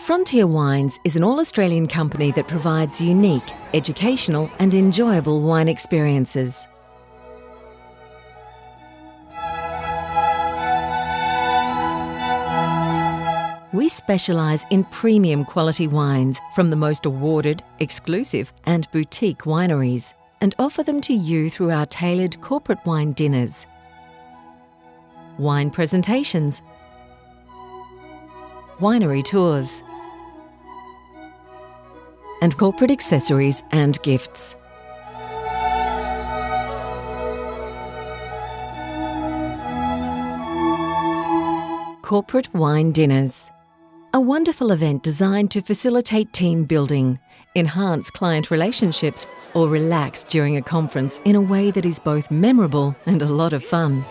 Frontier Wines is an all-Australian company that provides unique, educational and enjoyable wine experiences. We specialise in premium quality wines from the most awarded, exclusive and boutique wineries and offer them to you through our tailored corporate wine dinners, wine presentations, winery tours and corporate accessories and gifts. Corporate wine dinners. A wonderful event designed to facilitate team building, enhance client relationships, or relax during a conference in a way that is both memorable and a lot of fun.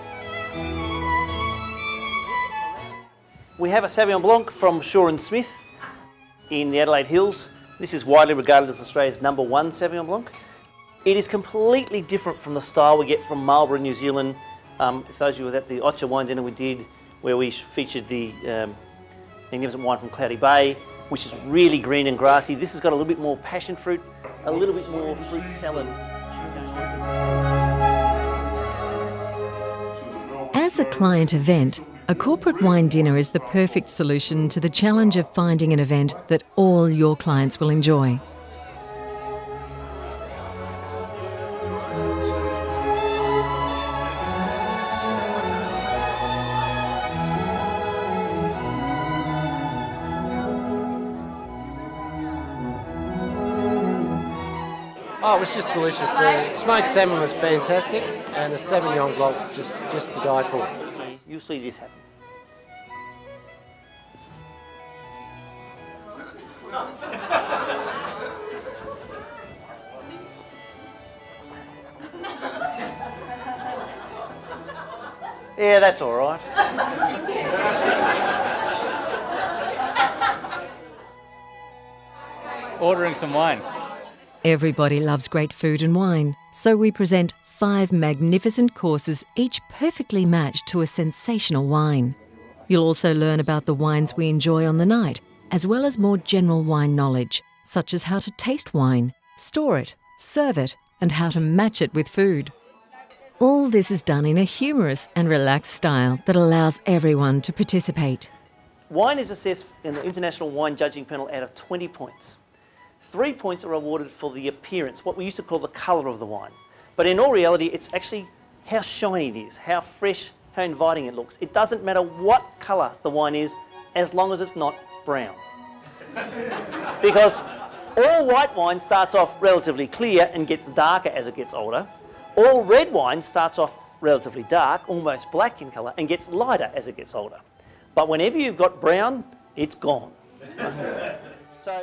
We have a Sauvignon Blanc from Shaw & Smith in the Adelaide Hills. This is widely regarded as Australia's #1 Sauvignon Blanc. It is completely different from the style we get from Marlborough, New Zealand. If those of you were at the Ocha wine dinner we did, where we featured the magnificent wine from Cloudy Bay, which is really green and grassy. This has got a little bit more passion fruit, a little bit more fruit salad. As a client event, a corporate wine dinner is the perfect solution to the challenge of finding an event that all your clients will enjoy. Oh, it was just delicious. The smoked salmon was fantastic, and the Sauvignon Blanc just to die for. You'll see this happen. Yeah, that's all right. Ordering some wine. Everybody loves great food and wine, so we present 5 magnificent courses, each perfectly matched to a sensational wine. You'll also learn about the wines we enjoy on the night, as well as more general wine knowledge, such as how to taste wine, store it, serve it, and how to match it with food. All this is done in a humorous and relaxed style that allows everyone to participate. Wine is assessed in the International Wine Judging Panel out of 20 points. 3 points are awarded for the appearance, what we used to call the colour of the wine. But in all reality, it's actually how shiny it is, how fresh, how inviting it looks. It doesn't matter what colour the wine is, as long as it's not brown. Because all white wine starts off relatively clear and gets darker as it gets older. All red wine starts off relatively dark, almost black in colour, and gets lighter as it gets older. But whenever you've got brown, it's gone.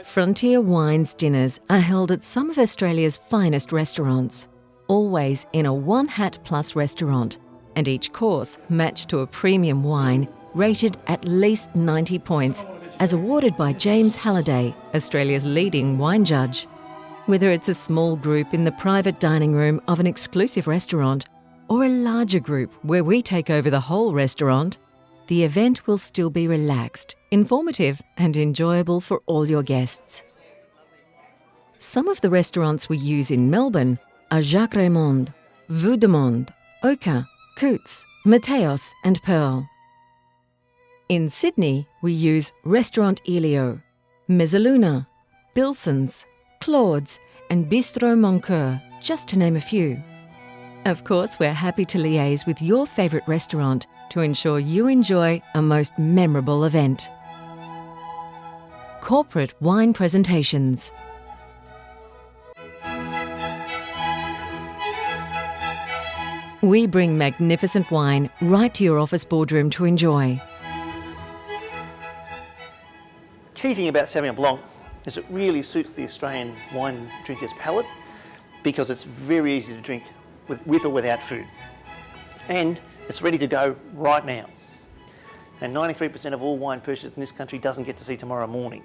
Frontier Wines dinners are held at some of Australia's finest restaurants, always in a One Hat Plus restaurant, and each course matched to a premium wine rated at least 90 points, as awarded by James Halliday, Australia's leading wine judge. Whether it's a small group in the private dining room of an exclusive restaurant or a larger group where we take over the whole restaurant, the event will still be relaxed, informative and enjoyable for all your guests. Some of the restaurants we use in Melbourne are Jacques Raymond, Vue de Monde, Oka, Coots, Mateos and Pearl. In Sydney, we use Restaurant Elio, Mezzaluna, Bilson's, Claude's and Bistro Moncoeur, just to name a few. Of course, we're happy to liaise with your favourite restaurant to ensure you enjoy a most memorable event. Corporate wine presentations. We bring magnificent wine right to your office boardroom to enjoy. Key thing about Sauvignon Blanc is it really suits the Australian wine drinker's palate because it's very easy to drink with or without food. And it's ready to go right now. And 93% of all wine purchased in this country doesn't get to see tomorrow morning.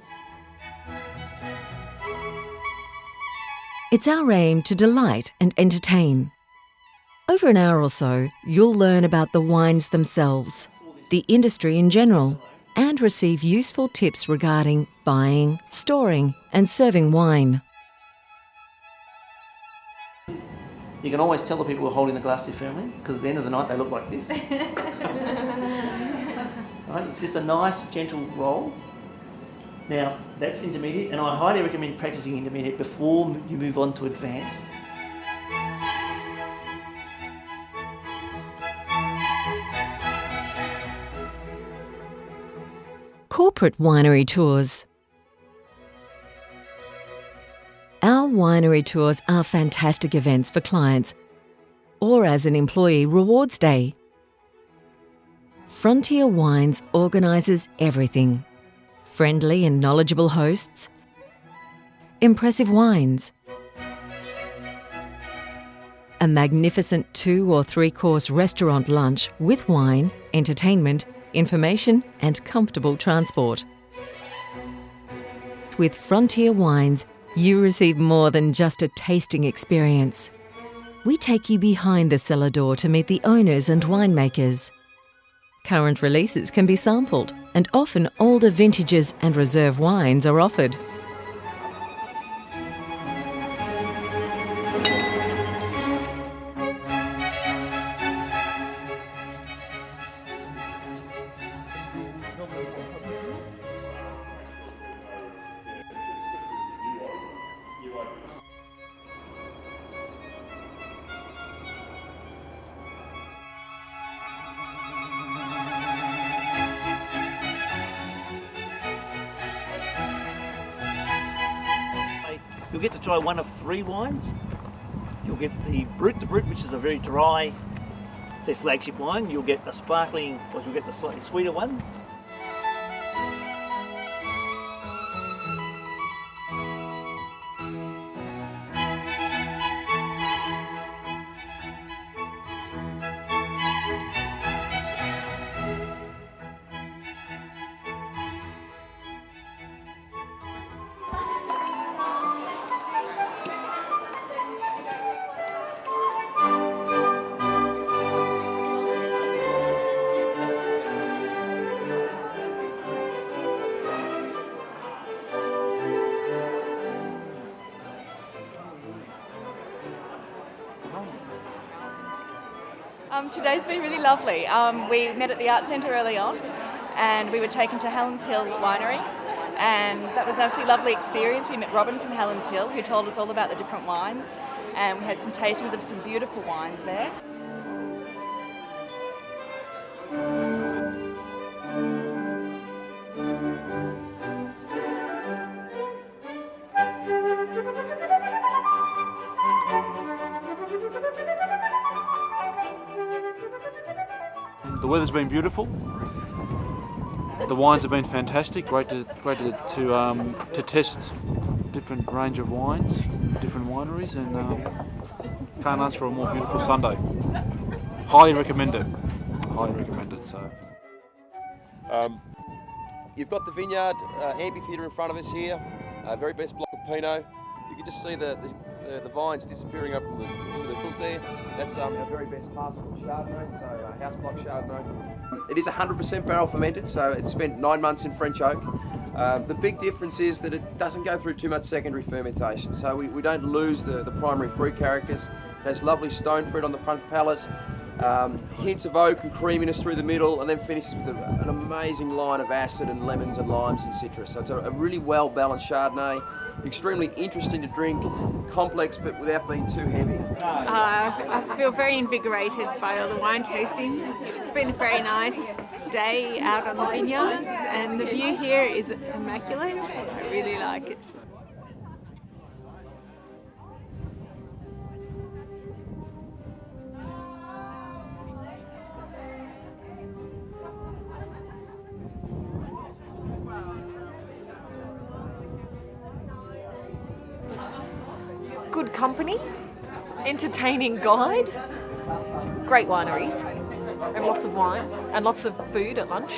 It's our aim to delight and entertain. Over an hour or so, you'll learn about the wines themselves, the industry in general, and receive useful tips regarding buying, storing and serving wine. You can always tell the people who are holding the glass too firmly, because at the end of the night they look like this. Right? It's just a nice, gentle roll. Now, that's intermediate, and I highly recommend practicing intermediate before you move on to advanced. Corporate winery tours. Our winery tours are fantastic events for clients, or as an employee rewards day. Frontier Wines organises everything. Friendly and knowledgeable hosts, impressive wines, a magnificent 2 or 3 course restaurant lunch with wine, entertainment, information and comfortable transport. With Frontier Wines, you receive more than just a tasting experience. We take you behind the cellar door to meet the owners and winemakers. Current releases can be sampled, and often older vintages and reserve wines are offered. You'll get to try one of 3 wines. You'll get the Brut de Brut, which is a very dry, their flagship wine. You'll get a sparkling, or you'll get the slightly sweeter one. Today's been really lovely. We met at the Art Centre early on and we were taken to Helens Hill Winery, and that was an absolutely lovely experience. We met Robin from Helens Hill, who told us all about the different wines, and we had some tastings of some beautiful wines there. The weather's been beautiful. The wines have been fantastic. Great to test different range of wines, different wineries, and can't ask for a more beautiful Sunday. Highly recommend it. Highly recommend it. So. You've got the vineyard amphitheatre in front of us here. Very best block of Pinot. You can just see the vines disappearing up into the hills there. That's our very best parcel of Chardonnay, so house block Chardonnay. It is 100% barrel fermented, so it's spent 9 months in French oak. The big difference is that it doesn't go through too much secondary fermentation, so we don't lose the primary fruit characters. It has lovely stone fruit on the front palate, hints of oak and creaminess through the middle, and then finishes with an amazing line of acid and lemons and limes and citrus. So it's a really well balanced Chardonnay. Extremely interesting to drink, complex but without being too heavy. I feel very invigorated by all the wine tastings. It's been a very nice day out on the vineyards, and the view here is immaculate. I really like it. Good company, entertaining guide, great wineries, and lots of wine, and lots of food at lunch.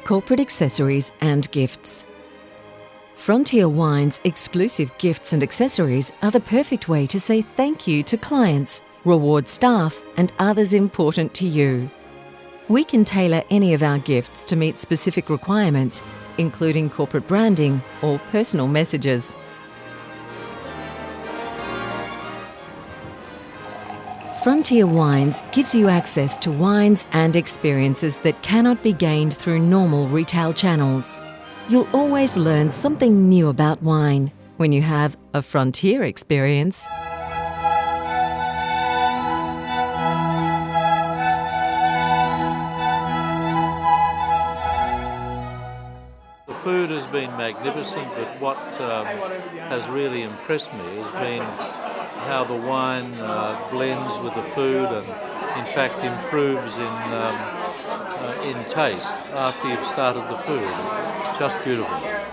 Corporate accessories and gifts. Frontier Wine's exclusive gifts and accessories are the perfect way to say thank you to clients, reward staff, and others important to you. We can tailor any of our gifts to meet specific requirements, including corporate branding or personal messages. Frontier Wines gives you access to wines and experiences that cannot be gained through normal retail channels. You'll always learn something new about wine when you have a Frontier experience. The food has been magnificent, but what has really impressed me has been how the wine blends with the food and in fact improves in taste after you've started the food. Just beautiful.